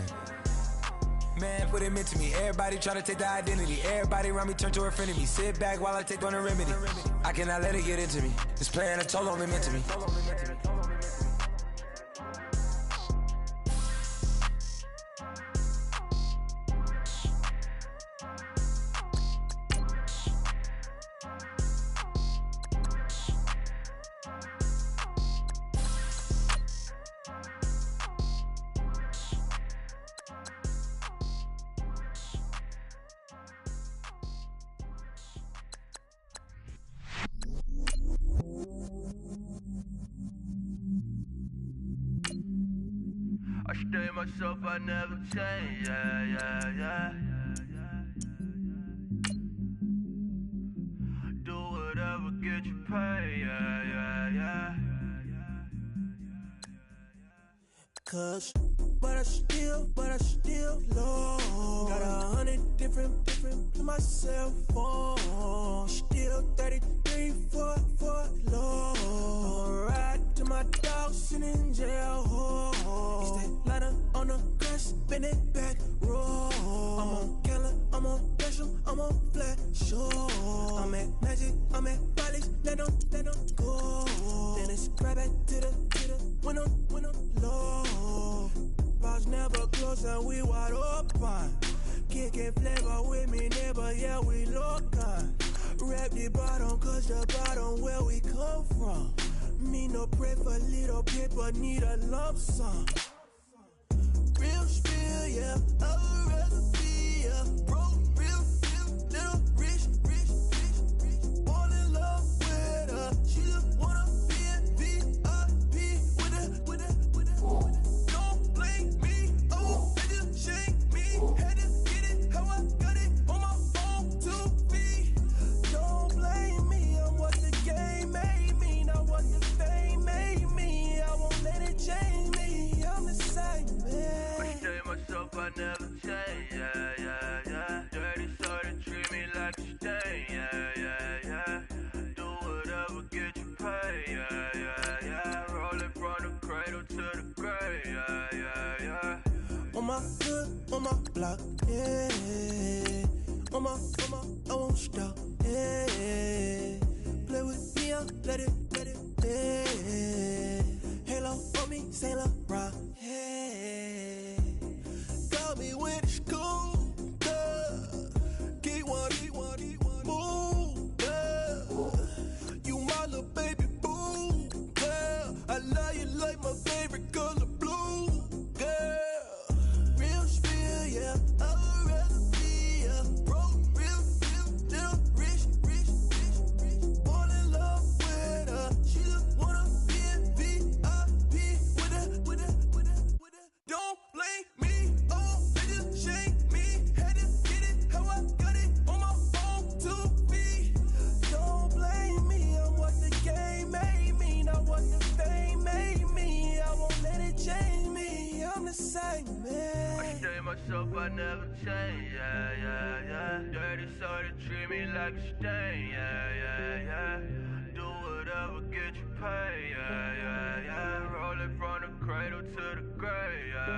Man, what it meant to me. Everybody try to take the identity. Everybody around me turn to a friend of me. Sit back while I take on a remedy. I cannot let it get into me. It's playing a toll on me, meant to me. I stay myself, I never change, yeah. cuz. But I still love. Got 100 different to my cell phone. Still 33 for love. I'ma ride to my dog sitting in jail. It's that lighter on the grass, spin it back, roll. I'm on Keller, I'm on Bishop, I'm on Flat Shore. I'm at Magic, I'm at Follies, let them go. Then it's right back to the window low. Bars never close and we wide open. Kicking flavor with me, neighbor, yeah, we local. Rap the bottom, cause the bottom where we come from. Me no pray for little paper, need a lump sum. Real spill, yeah, I would rather be a broke, real, little rich. Fall in love with her, she just wanna be a VIP with her. Don't blame me, oh, they just shame me. Had to get it, how I got it on my phone to be. Don't blame me, I'm what the game made me, not what the fame made me. I won't let it change me, I'm the same man. I stay myself, I never change, yeah. Dirty sort of treat me like a stain, yeah. Do whatever, get you paid, yeah. Rolling from the cradle to the grave, yeah. On my hood, on my block, yeah. On my, I won't stop, yeah. Play with me, I'll let it, yeah. Halo on me, Saint Laurent, yeah. Got me with school, girl. Keep one, move, girl. You my little baby boo, girl. I love you like my favorite color blue, girl. Real spill, yeah, I would rather be a broke, real, little rich. Fall in love with her, she just wanna be a VIP with her. Don't blame me, oh, they just shame me. Had to get it, how I got it on my phone to be. Don't blame me, I'm what the game made me, not what the fame made me. I won't let it change me, I'm the same man. I stay myself, I never change, yeah. Dirty sort of treat me like a stain, yeah. Do whatever, get you paid, yeah. Rolling from the cradle to the grave, yeah.